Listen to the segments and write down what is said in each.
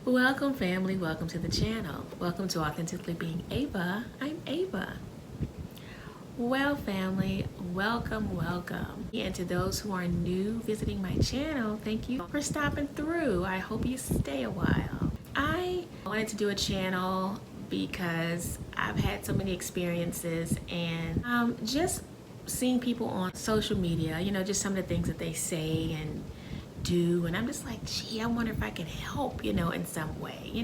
Welcome family, welcome to the channel. Welcome to Authentically Being Ava. I'm Ava. Well family, welcome. And to those who are new visiting my channel, thank you for stopping through. I hope you stay a while. I wanted to do a channel because I've had so many experiences and just seeing people on social media, just some of the things that they say and do, and I'm just like, gee, I wonder if I could help, in some way,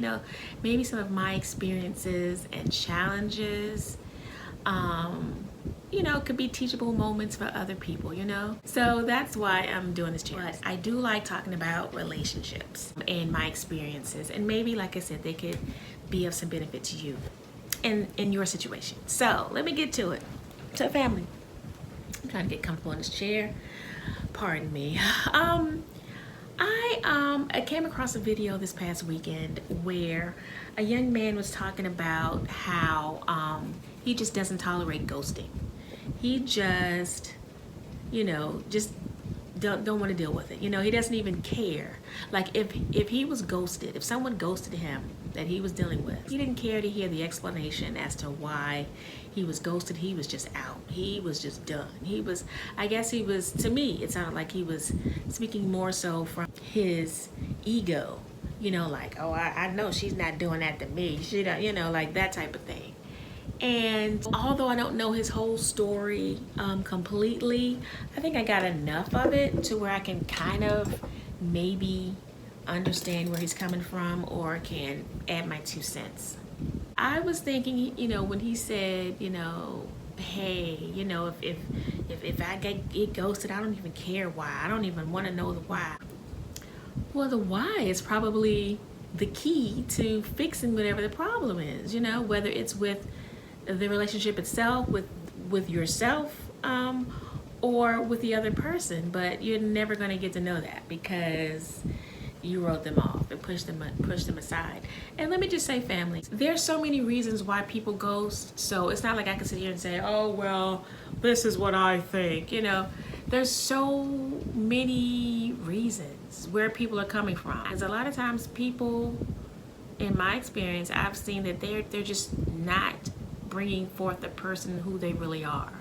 maybe some of my experiences and challenges, could be teachable moments for other people, So that's why I'm doing this channel. But I do like talking about relationships and my experiences, and maybe, like I said, they could be of some benefit to you in your situation. So let me get to it. So family, I'm trying to get comfortable in this chair. Pardon me. I came across a video this past weekend where a young man was talking about how he just doesn't tolerate ghosting. He just, just don't want to deal with it. He doesn't even care. Like if he was ghosted, if someone ghosted him that he was dealing with, he didn't care to hear the explanation as to why he was ghosted. He was just out. He was just done. I guess he was, to me, it sounded like he was speaking more so from his ego, like, oh, I know she's not doing that to me. She don't, like that type of thing. And although I don't know his whole story completely, I think I got enough of it to where I can kind of maybe understand where he's coming from or can add my 2 cents. I was thinking, when he said, hey, if I get ghosted, I don't even care why. I don't even want to know the why. Well, the why is probably the key to fixing whatever the problem is, whether it's with the relationship itself, with yourself, or with the other person. But you're never going to get to know that because you wrote them off and pushed them aside. And let me just say, family, there's so many reasons why people ghost. So it's not like I can sit here and say, oh, well, this is what I think. There's so many reasons where people are coming from. Because a lot of times people, in my experience, I've seen that they're just not bringing forth the person who they really are.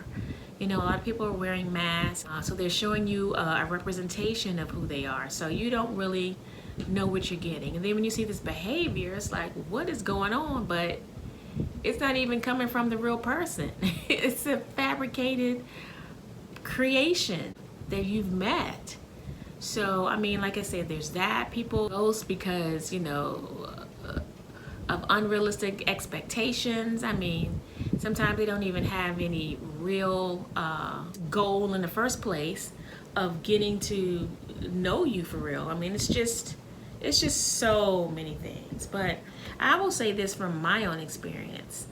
A lot of people are wearing masks, so they're showing you a representation of who they are. So you don't really know what you're getting. And then when you see this behavior, it's like, what is going on? But it's not even coming from the real person. It's a fabricated creation that you've met. So, I mean, like I said, there's that. People ghost because, of unrealistic expectations. I mean, sometimes they don't even have any real goal in the first place of getting to know you for real. I mean, it's just so many things. But I will say this from my own experience.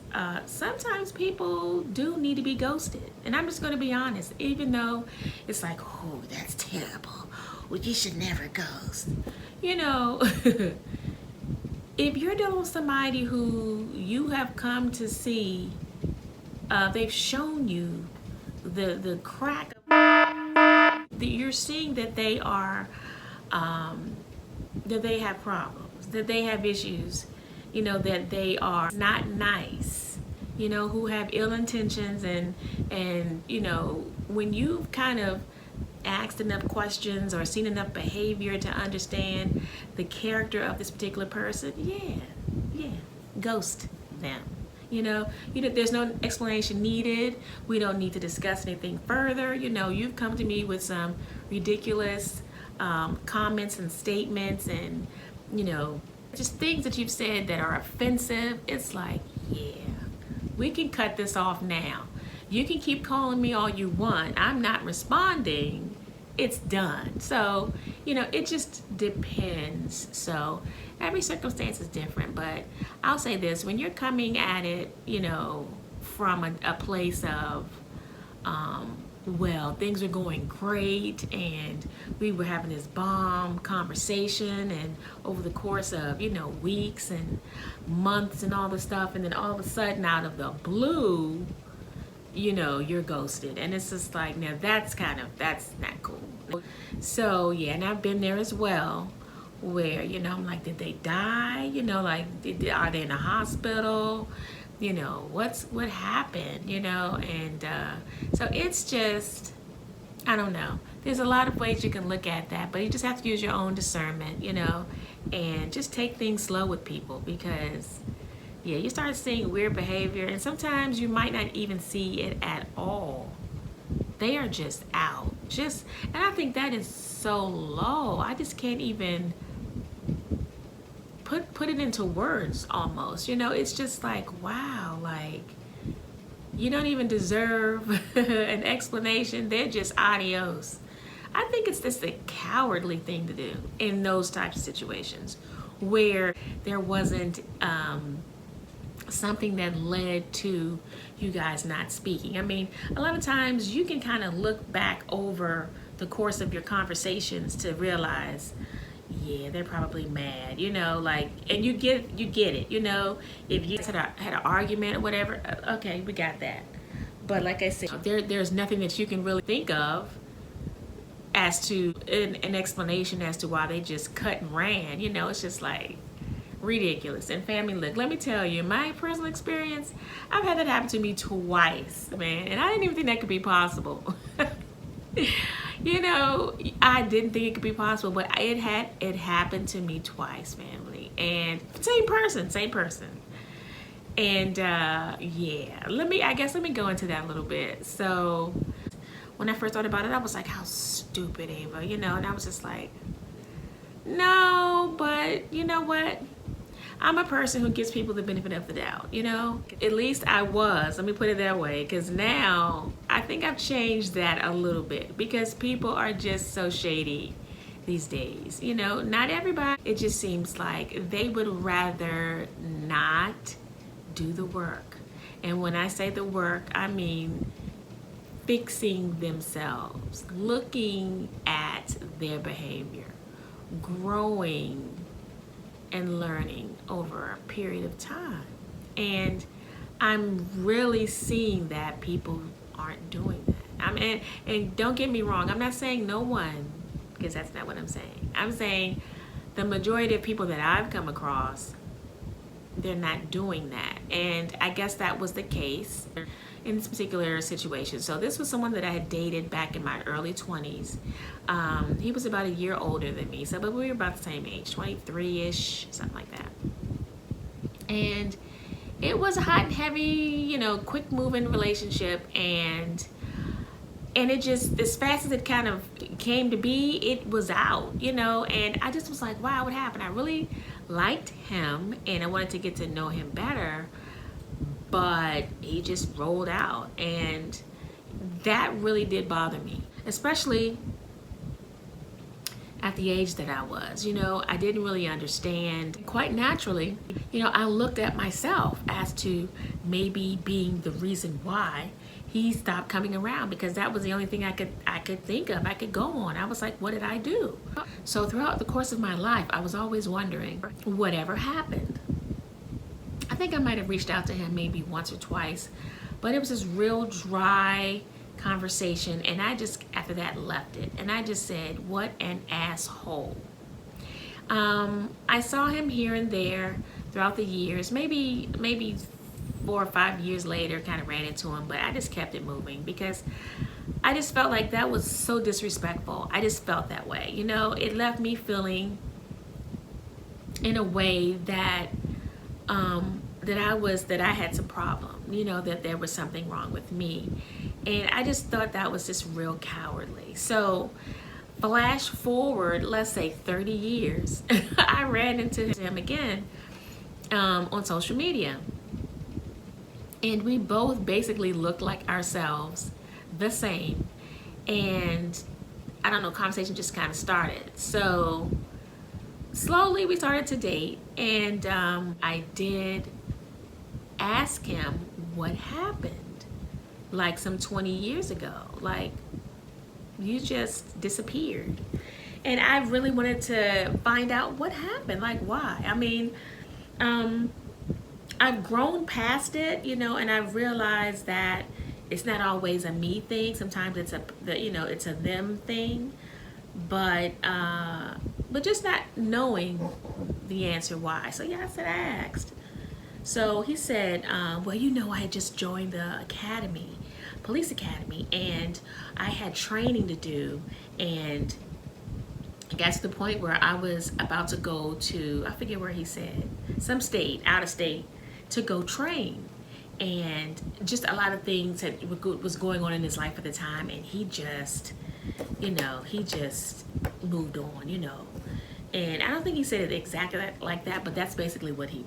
Sometimes people do need to be ghosted. And I'm just going to be honest, even though it's like, oh, that's terrible. Well, you should never ghost. If you're dealing with somebody who you have come to see, they've shown you the crack, you're seeing that they are, that they have problems, that they have issues, that they are not nice, who have ill intentions, and when you've kind of asked enough questions or seen enough behavior to understand the character of this particular person, yeah, ghost them. There's no explanation needed. We don't need to discuss anything further. You've come to me with some ridiculous comments and statements and, just things that you've said that are offensive. It's like, yeah, we can cut this off now. You can keep calling me all you want. I'm not responding. It's done. So, it just depends. So every circumstance is different, but I'll say this, when you're coming at it, from a place of, well, things are going great and we were having this bomb conversation, and over the course of, weeks and months and all this stuff, and then all of a sudden out of the blue, you're ghosted. And it's just like, now that's not cool. So yeah, and I've been there as well, where, you know, I'm like, did they die? You know, like, are they in a hospital? You know, what happened? You know, and so it's just, I don't know. There's a lot of ways you can look at that, but you just have to use your own discernment, you know, and just take things slow with people because, yeah, you start seeing weird behavior, and sometimes you might not even see it at all. They are just out. And I think that is so low. I just can't even put it into words almost. You know, it's just like, wow, like, you don't even deserve an explanation. They're just adios. I think it's just a cowardly thing to do in those types of situations where there wasn't something that led to you guys not speaking. I mean, a lot of times you can kind of look back over the course of your conversations to realize, yeah, they're probably mad, you know, like, and you get it, you know, if you had an argument or whatever, okay, we got that. But like I said, there's nothing that you can really think of as to an explanation as to why they just cut and ran. You know, it's just like ridiculous. And family, look, let me tell you, my personal experience, I've had that happen to me twice, man, and I didn't even think that could be possible. You know, I didn't think it could be possible, but it happened to me twice, family, and same person. And yeah, let me go into that a little bit. So when I first thought about it, I was like, how stupid, Ava, you know, and I was just like, no, but you know what? I'm a person who gives people the benefit of the doubt, you know? At least I was, let me put it that way, because now I think I've changed that a little bit because people are just so shady these days. You know, not everybody, it just seems like they would rather not do the work. And when I say the work, I mean fixing themselves, looking at their behavior, growing and learning over a period of time. And I'm really seeing that people aren't doing that. And don't get me wrong, I'm not saying no one, because that's not what I'm saying. I'm saying the majority of people that I've come across, they're not doing that. And I guess that was the case in this particular situation. So this was someone that I had dated back in my early 20s. He was about a year older than me, but we were about the same age, 23-ish, something like that. And it was a hot and heavy, you know, quick moving relationship, and it just, as fast as it kind of came to be, it was out, you know, and I just was like, wow, what happened? I really liked him and I wanted to get to know him better, but he just rolled out, and that really did bother me, especially at the age that I was. You know, I didn't really understand. Quite naturally, you know, I looked at myself as to maybe being the reason why he stopped coming around, because that was the only thing I could think of, I could go on. I was like, what did I do? So throughout the course of my life, I was always wondering, whatever happened? I think I might have reached out to him maybe once or twice, but it was this real dry conversation, and I just, after that, left it. And I just said, what an asshole. I saw him here and there throughout the years, maybe 4 or 5 years later, kind of ran into him, but I just kept it moving because I just felt like that was so disrespectful. I just felt that way. You know, it left me feeling in a way that that I had some problem, you know, that there was something wrong with me. And I just thought that was just real cowardly. So flash forward, let's say 30 years, I ran into him again on social media. And we both basically looked like ourselves, the same. And I don't know, conversation just kind of started. So slowly we started to date, and I did ask him what happened, like some 20 years ago. Like, you just disappeared. And I really wanted to find out what happened, like why. I mean, I've grown past it, you know, and I've realized that it's not always a me thing. Sometimes it's a them thing. but just not knowing the answer why. So yeah, I said I asked. So he said, well, I had just joined the academy, police academy, and I had training to do, and it got to the point where I was about to go to, I forget where he said, some state, out of state, to go train. And just a lot of things that was going on in his life at the time, and he just moved on. And I don't think he said it exactly like that, but that's basically what he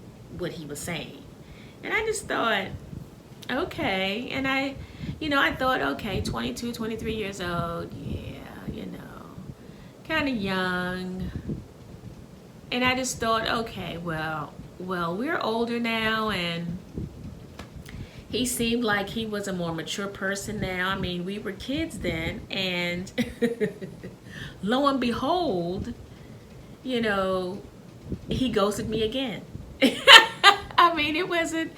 was saying. And I just thought, okay. And I thought, okay, 22, 23 years old, yeah, kind of young. And I just thought, okay, well, we're older now, and he seemed like he was a more mature person now. I mean, we were kids then, and lo and behold, he ghosted me again. I mean, it wasn't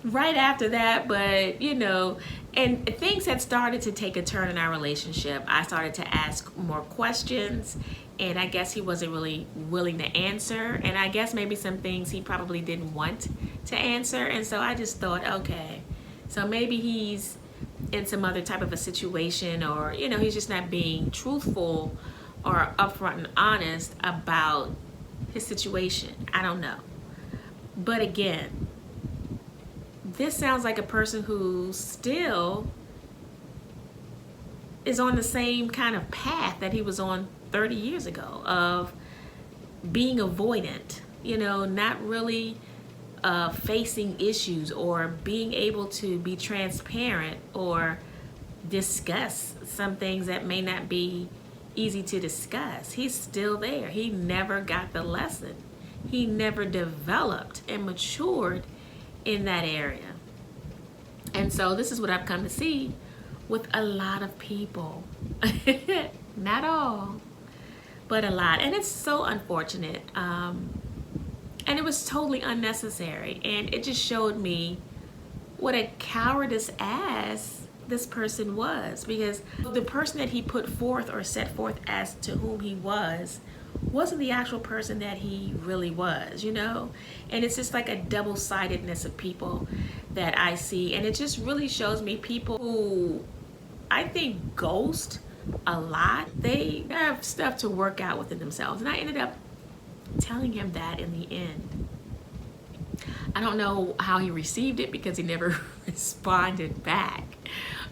right after that, but and things had started to take a turn in our relationship. I started to ask more questions, and I guess he wasn't really willing to answer, and I guess maybe some things he probably didn't want to answer. And so I just thought, okay, so maybe he's in some other type of a situation, or he's just not being truthful or upfront and honest about his situation. I don't know. But again, this sounds like a person who still is on the same kind of path that he was on 30 years ago, of being avoidant, not really facing issues, or being able to be transparent or discuss some things that may not be easy to discuss. He's still there. He never got the lesson. He never developed and matured in that area. And so this is what I've come to see with a lot of people. Not all, but a lot. And it's so unfortunate. And it was totally unnecessary. And it just showed me what a cowardice ass this person was, because the person that he put forth or set forth as to whom he wasn't the actual person that he really was, And it's just like a double-sidedness of people that I see. And it just really shows me people who I think ghost a lot. They have stuff to work out within themselves. And I ended up telling him that in the end. I don't know how he received it, because he never responded back.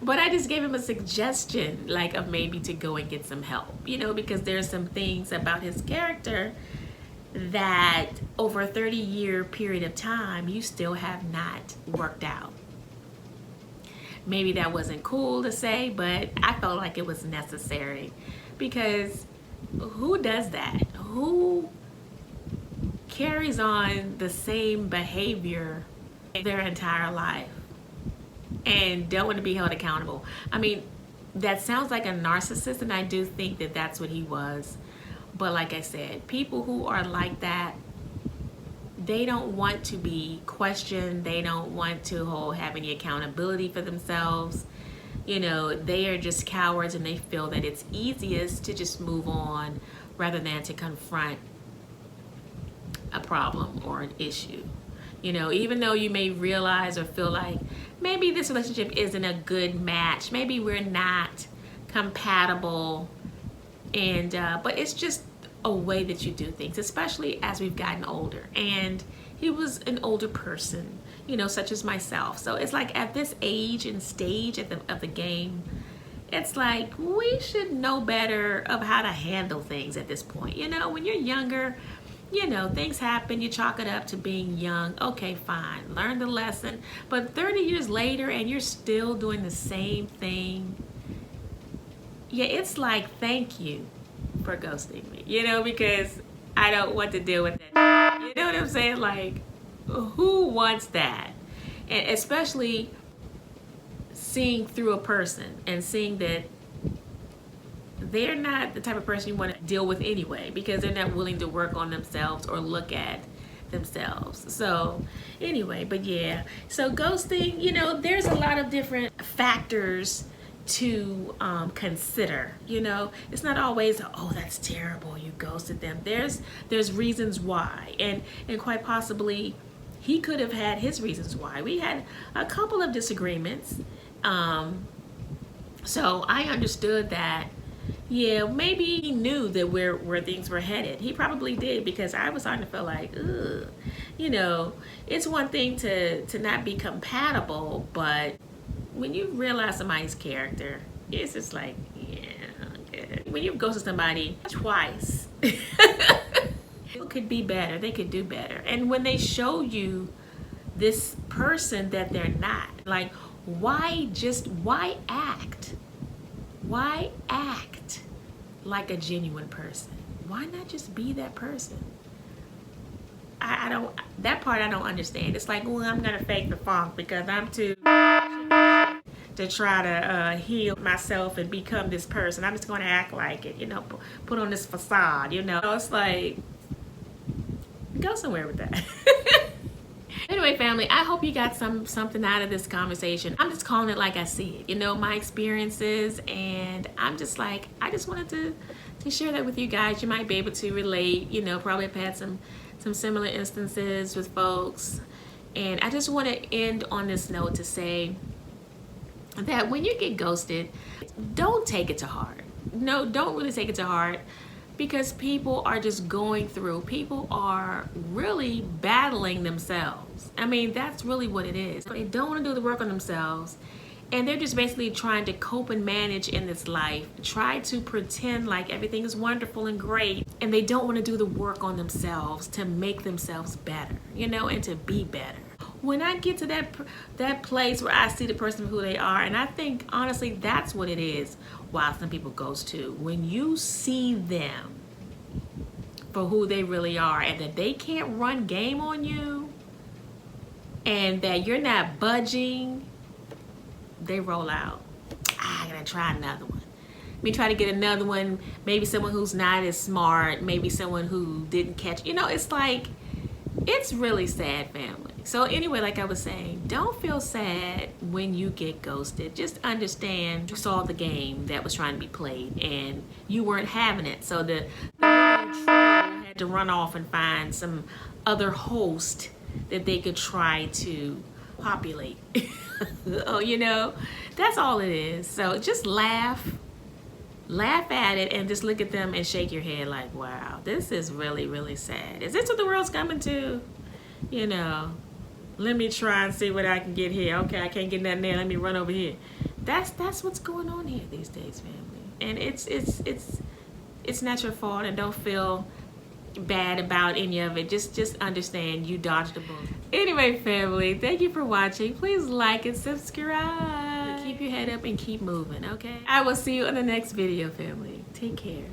But I just gave him a suggestion, like, of maybe to go and get some help, because there's some things about his character that over a 30-year period of time, you still have not worked out. Maybe that wasn't cool to say, but I felt like it was necessary, because who does that? Who carries on the same behavior their entire life and don't want to be held accountable? I mean, that sounds like a narcissist, and I do think that that's what he was. But like I said, people who are like that, they don't want to be questioned. They don't want to have any accountability for themselves. They are just cowards, and they feel that it's easiest to just move on rather than to confront a problem or an issue. Even though you may realize or feel like maybe this relationship isn't a good match, maybe we're not compatible, and but it's just a way that you do things, especially as we've gotten older. And he was an older person, such as myself. So it's like at this age and stage of the game, it's like we should know better of how to handle things at this point. When you're younger, things happen, you chalk it up to being young. Okay, fine, learn the lesson. But 30 years later, and you're still doing the same thing, yeah, it's like, thank you for ghosting me, because I don't want to deal with that. You know what I'm saying? Like, who wants that? And especially seeing through a person and seeing that they're not the type of person you want to deal with anyway, because they're not willing to work on themselves or look at themselves. So anyway, but yeah, so ghosting, there's a lot of different factors to consider. You know, it's not always, oh, that's terrible, you ghosted them. There's reasons why, and quite possibly he could have had his reasons why. We had a couple of disagreements, so I understood that. Yeah, maybe he knew that where things were headed. He probably did, because I was starting to feel like, ugh, you know, it's one thing to not be compatible, but when you realize somebody's character, it's just like, yeah, okay. When you go to somebody twice, it could be better. They could do better. And when they show you this person that they're not, like, why act? Why act like a genuine person? Why not just be that person? I don't, that part I don't understand. It's like, well, I'm gonna fake the funk because I'm too to try to heal myself and become this person. I'm just gonna act like it, you know, put on this facade, you know. It's like, go somewhere with that. Anyway, family, I hope you got something out of this conversation. I'm just calling it like I see it, you know, my experiences, and I'm just like, I just wanted to share that with you guys. You might be able to relate, you know, probably have had some similar instances with folks. And I just want to end on this note to say that when you get ghosted, don't take it to heart. No, don't really take it to heart, because people are just going through, people are really battling themselves. I mean, that's really what it is. They don't want to do the work on themselves, and they're just basically trying to cope and manage in this life, try to pretend like everything is wonderful and great, and they don't want to do the work on themselves to make themselves better, you know, and to be better. When I get to that place where I see the person for who they are, and I think honestly that's what it is why some people ghost too. When you see them for who they really are, and that they can't run game on you, and that you're not budging, they roll out. I gotta try another one. Let me try to get another one. Maybe someone who's not as smart, maybe someone who didn't catch, you know, it's like, it's really sad, family. So anyway, like I was saying, don't feel sad when you get ghosted. Just understand you saw the game that was trying to be played and you weren't having it. So the little troll had to run off and find some other host that they could try to populate. Oh, you know, that's all it is. So just laugh at it and just look at them and shake your head like, wow, this is really, really sad. Is this what the world's coming to? You know, let me try and see what I can get here. Okay, I can't get nothing there. Let me run over here. That's what's going on here these days, family. And it's not your fault, and don't feel bad about any of it. Just understand you dodged a bullet. Anyway, family, thank you for watching. Please like and subscribe. Keep your head up and keep moving, okay? I will see you in the next video, family. Take care.